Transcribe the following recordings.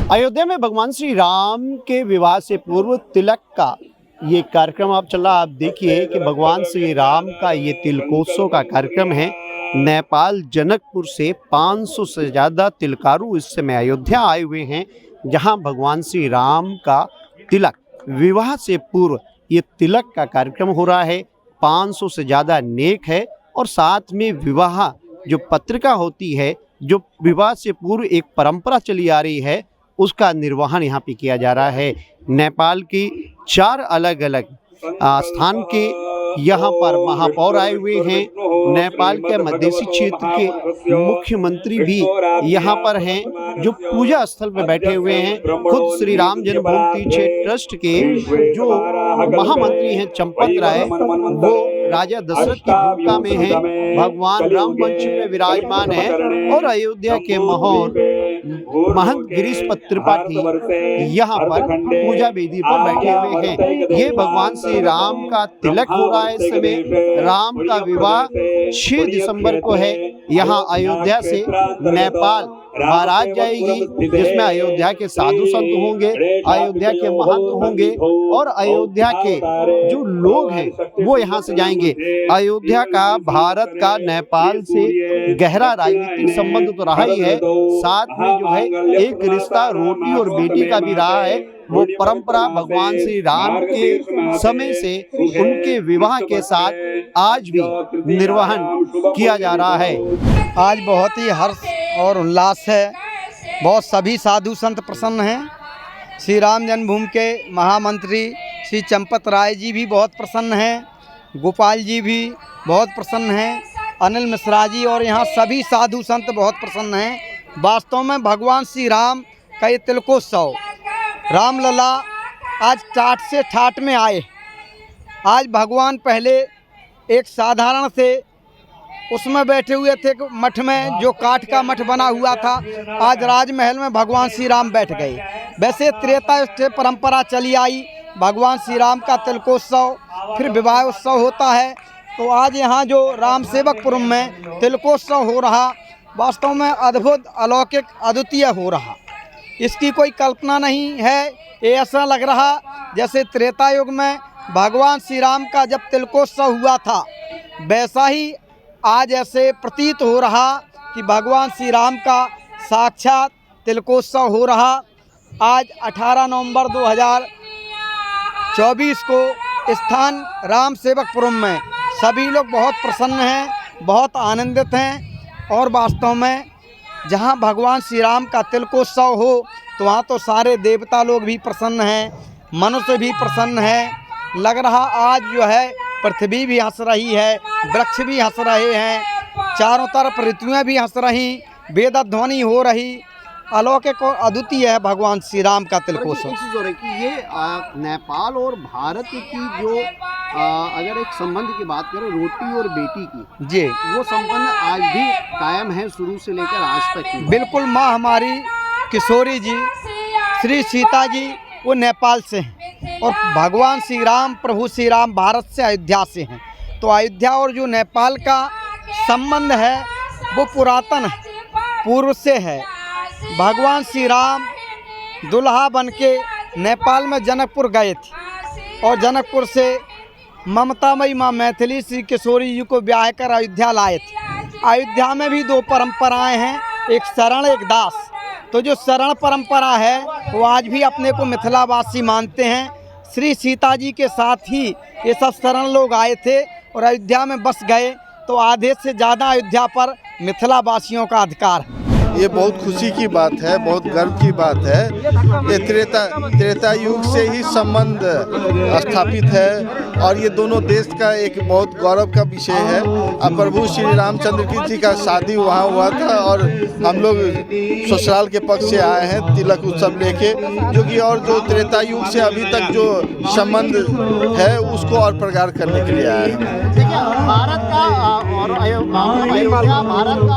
अयोध्या में भगवान श्री राम के विवाह से पूर्व तिलक का ये कार्यक्रम आप चल रहा। आप देखिए कि भगवान श्री राम का ये तिलकोत्सव का कार्यक्रम है। नेपाल जनकपुर से 500 से ज़्यादा तिलकारू इस समय अयोध्या आए हुए हैं, जहां भगवान श्री राम का तिलक विवाह से पूर्व ये तिलक का कार्यक्रम हो रहा है। 500 से ज़्यादा नेक है और साथ में विवाह जो पत्रिका होती है, जो विवाह से पूर्व एक परंपरा चली आ रही है, उसका निर्वहन यहाँ पे किया जा रहा है। नेपाल की 4 अलग अलग स्थान के यहाँ पर महापौर आए हुए हैं। नेपाल के मधेसी क्षेत्र के मुख्यमंत्री भी यहाँ पर हैं, जो पूजा स्थल पर बैठे हुए हैं। खुद श्री राम जन्मभूमि तीर्थ ट्रस्ट के जो महामंत्री हैं चंपत राय, वो राजा दशरथ की भूमिका में है, भगवान राम मंच में विराजमान है और अयोध्या के महंत गिरीश त्रिपाठी यहाँ पर पूजा वेदी पर बैठे हुए हैं। ये भगवान श्री राम का तिलक हो रहा है इस समय। राम का विवाह 6 दिसंबर को है। यहाँ अयोध्या से नेपाल बारात जाएगी, जिसमें अयोध्या के साधु संत होंगे, अयोध्या के महंत होंगे और अयोध्या के जो लोग हैं वो यहाँ से जाएंगे। अयोध्या का भारत का नेपाल से गहरा राजनीतिक संबंध तो रहा ही है, साथ में जो है एक रिश्ता रोटी और बेटी का भी रहा है। वो परंपरा भगवान श्री राम के समय से उनके विवाह के साथ आज भी निर्वहन किया जा रहा है। आज बहुत ही हर्ष और उल्लास है। बहुत सभी साधु संत प्रसन्न हैं। श्री राम जन्मभूमि के महामंत्री श्री चंपत राय जी भी बहुत प्रसन्न हैं, गोपाल जी भी बहुत प्रसन्न हैं, अनिल मिश्रा जी और यहाँ सभी साधु संत बहुत प्रसन्न हैं। वास्तव में भगवान श्री राम का ये तिलकोत्सव, रामलला आज टाट से ठाट में आए। आज भगवान पहले एक साधारण से उसमें बैठे हुए थे मठ में, जो काठ का मठ बना हुआ था। आज राजमहल में भगवान श्री राम बैठ गए। वैसे त्रेता से परंपरा चली आई, भगवान श्री राम का तिलकोत्सव फिर विवाह उत्सव होता है। तो आज यहाँ जो राम सेवकपुर में तिलकोत्सव हो रहा, वास्तव में अद्भुत, अलौकिक, अद्वितीय हो रहा। इसकी कोई कल्पना नहीं है। ये ऐसा लग रहा जैसे त्रेता युग में भगवान श्री राम का जब तिलकोत्सव हुआ था, वैसा ही आज ऐसे प्रतीत हो रहा कि भगवान श्री राम का साक्षात तिलकोत्सव हो रहा। आज 18 नवंबर 2024 को स्थान राम सेवकपुर में सभी लोग बहुत प्रसन्न हैं, बहुत आनंदित हैं। और वास्तव में जहां भगवान श्री राम का तिलकोत्सव हो तो वहाँ तो सारे देवता लोग भी प्रसन्न हैं, मनुष्य भी प्रसन्न है। लग रहा आज जो है पृथ्वी भी हंस रही है, वृक्ष भी हंस रहे हैं, चारों तरफ ऋतुएं भी हंस रही, वेद ध्वनि हो रही। अलौकिक और अद्वितीय है भगवान श्री राम का तिलकोत्सव। ये नेपाल और भारत की जो अगर एक संबंध की बात करें, रोटी और बेटी की, जी, वो संबंध आज भी कायम है शुरू से लेकर आज तक। बिल्कुल। माँ हमारी किशोरी जी, श्री सीता जी, वो नेपाल से हैं और भगवान श्री राम, प्रभु श्री राम भारत से, अयोध्या से हैं। तो अयोध्या और जो नेपाल का संबंध है वो पुरातन है, पूर्व से है। भगवान श्री राम दुल्हा बनके नेपाल में जनकपुर गए थे और जनकपुर से ममतामयी माँ मैथिली श्री किशोरी जी को ब्याह कर अयोध्या लाए थे। अयोध्या में भी 2 परंपराएं हैं, एक शरण एक दास। तो जो शरण परंपरा है वो आज भी अपने को मिथिलावासी मानते हैं। श्री सीता जी के साथ ही ये सब शरण लोग आए थे और अयोध्या में बस गए। तो आधे से ज़्यादा अयोध्या पर मिथिलावासियों का अधिकार है। ये बहुत खुशी की बात है, बहुत गर्व की बात है। ये त्रेता युग से ही संबंध स्थापित है और ये दोनों देश का एक बहुत गौरव का विषय है। अब प्रभु श्री रामचंद्र जी का शादी वहाँ हुआ था और हम लोग ससुराल के पक्ष से आए हैं तिलक उत्सव लेके, जो कि और जो त्रेता युग से अभी तक जो संबंध है उसको और प्रगाढ़ करने के लिए आए हैं। भारत का और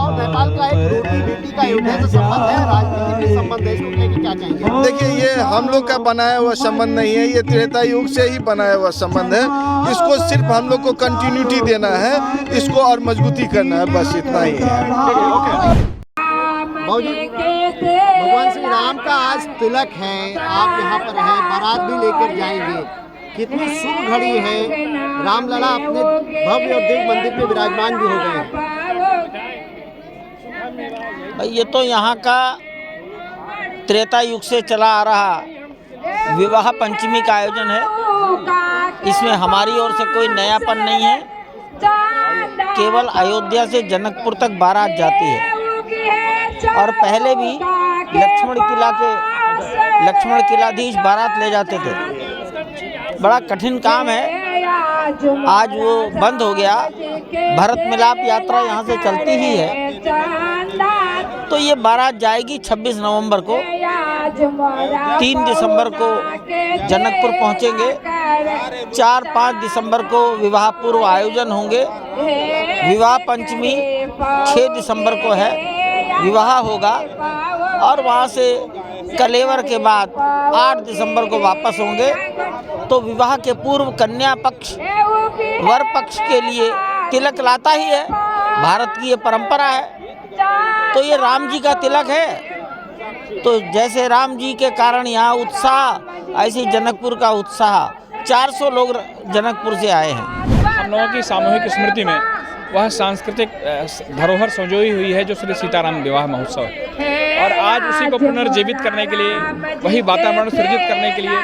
नेपाल का एक रोटी बेटी का अयोध्या से संबंध है, राजनीतिक भी संबंध है, इसको लेके क्या कहेंगे? देखिए, ये हम लोग का बनाया हुआ संबंध नहीं है, ये त्रेता युग से ही बनाया हुआ संबंध है। इसको सिर्फ हम लोग को कंटिन्यूटी देना है, इसको और मजबूती करना है, बस इतना ही है। बाबूजी, भगवान श्री राम का आज तिलक है, आप यहाँ पर हैं, बारात भी लेकर जाएंगे, कितनी शुभ घड़ी है। रामलला अपने भव्य और दिव्य मंदिर में विराजमान भी हो गए हैं। भाई ये तो यहाँ का त्रेता युग से चला आ रहा विवाह पंचमी का आयोजन है। इसमें हमारी ओर से कोई नयापन नहीं है, केवल अयोध्या से जनकपुर तक बारात जाती है और पहले भी लक्ष्मण किलाधीश बारात ले जाते थे। बड़ा कठिन काम है, आज वो बंद हो गया। भरत मिलाप यात्रा यहाँ से चलती ही है, तो ये बारात जाएगी 26 नवंबर को। 3 दिसंबर को जनकपुर पहुँचेंगे, 4-5 दिसंबर को विवाह पूर्व आयोजन होंगे। विवाह पंचमी 6 दिसंबर को है, विवाह होगा और वहाँ से कलेवर के बाद 8 दिसंबर को वापस होंगे। तो विवाह के पूर्व कन्या पक्ष वर पक्ष के लिए तिलक लाता ही है, भारत की ये परंपरा है। तो ये राम जी का तिलक है, तो जैसे राम जी के कारण यहाँ उत्साह, ऐसे जनकपुर का उत्साह। 400 लोग जनकपुर से आए हैं। हम लोगों की सामूहिक स्मृति में वह सांस्कृतिक धरोहर संजोई हुई है जो श्री सीताराम विवाह महोत्सव है, और आज उसी को पुनर्जीवित करने के लिए, वही वातावरण सृजित करने के लिए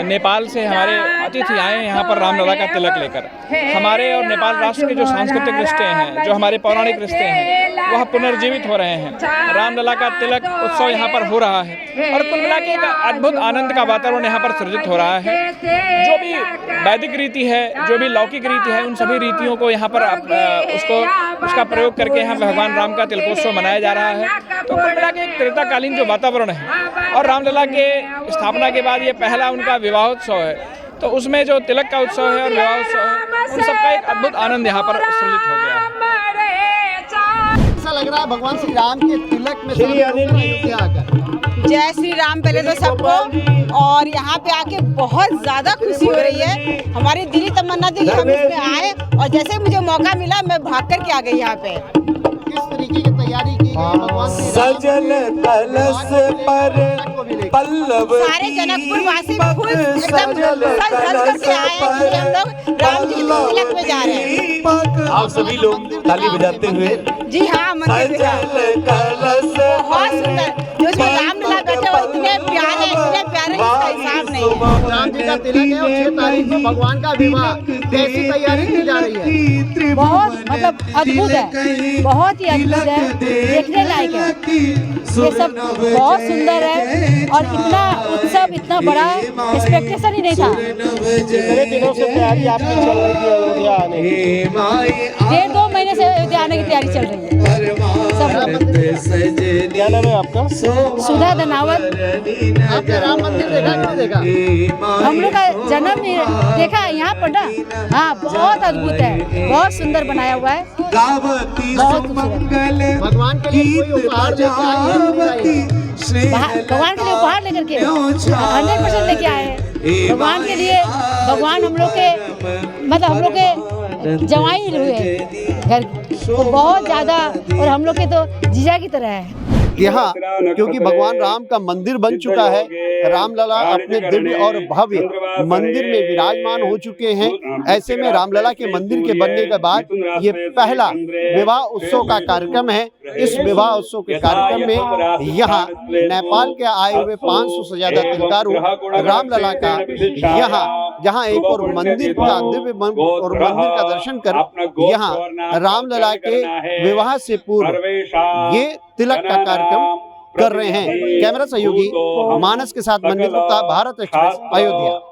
नेपाल से हमारे अतिथि आए हैं यहाँ पर रामलला का तिलक लेकर। हमारे और नेपाल राष्ट्र के जो सांस्कृतिक रिश्ते हैं, जो हमारे पौराणिक रिश्ते हैं, वह पुनर्जीवित हो रहे हैं। रामलला का तिलक उत्सव यहाँ पर हो रहा है और कुल मिला के एक अद्भुत आनंद का वातावरण यहाँ पर सृजित हो रहा है। जो भी वैदिक रीति है, जो भी लौकिक रीति है, उन सभी रीतियों को यहाँ पर उसका प्रयोग करके यहाँ भगवान राम का तिलकोत्सव मनाया जा रहा है। तो कुल मिला के एक त्रेताकालीन जो वातावरण है, और रामलला के स्थापना के बाद ये पहला उनका विवाहोत्सव है, तो उसमें जो तिलक का उत्सव है और विवाह उत्सव है, उन सबका एक अद्भुत आनंद यहाँ पर सृजित हो गया है। ऐसा लग रहा है भगवान श्री राम के तिलक में अयोध्या आकर। जय श्री राम पहले तो सबको, और यहाँ पे आके बहुत ज़्यादा खुशी हो रही है। हमारी दिली तमन्ना थी कि हम इसमें आए, और जैसे मुझे मौका मिला मैं भाग कर के आ गई यहाँ पे। किस तरीके की तैयारी की गई भगवान श्री राम? सजल कलश पर पल्लव सारे जनकपुर वासी खुश एकदम सज धज करके आए हैं कि हम लोग राम जी के तिलक में जा रहे हैं। आप सभी लोग ताली बजाते हुए जी हाँ, मंदिर में बहुत सुंदर। जो इसमें रामलला बैठे हो इतने प्यारे इसका हिसाब नहीं है। राम जी का तिलक है और 6 तारीख को भगवान का विवाह, कैसी तैयारी की जा रही है? बहुत मतलब अद्भुत है, बहुत ही अद्भुत है, देखने लायक है। ये सब बहुत सुंदर है और इतना उत्सव, इतना बड़ा एक्सपेक्टेशन ही नहीं था। कितने दिनों से तैयारी आपकी चल रही थी अयोध्या आने की? 1.5-2 महीने से अयोध्या आने की तैयारी चल रही है सब। क्या नाम है आपका? सुधा धनावत। आपने राम मंदिर देखा कि नहीं देखा? हम लोग का जन्म देखा है यहाँ पर ना। हाँ, बहुत अद्भुत है, बहुत सुंदर बनाया हुआ है, बहुत खूबसूरत। भगवान के लिए कोई उपहार लेके आई है कि नहीं आई? भगवान के लिए उपहार लेकर के 100% लेके आए हैं। भगवान के लिए, भगवान हम लोग के मतलब हम लोग के जवाई हुए घर, तो बहुत ज़्यादा, और हम लोग के तो जीजा की तरह है। यहाँ क्योंकि भगवान राम का मंदिर बन चुका है, रामलला अपने दिव्य और भव्य मंदिर में विराजमान हो चुके हैं। ऐसे में रामलला के मंदिर के बनने के बाद ये पहला विवाह उत्सव का कार्यक्रम है। इस विवाह उत्सव के कार्यक्रम में यहाँ नेपाल के आए हुए 500 से ज्यादा तिलकारू रामलला का यहाँ जहाँ एक और मंदिर का दिव्य और मंदिर का दर्शन कर यहाँ रामलला के विवाह से पूर्व ये तिलक का कार्यक्रम कर रहे हैं। कैमरा सहयोगी मानस के साथ मनमीत गुप्ता, भारत एक्सप्रेस, अयोध्या।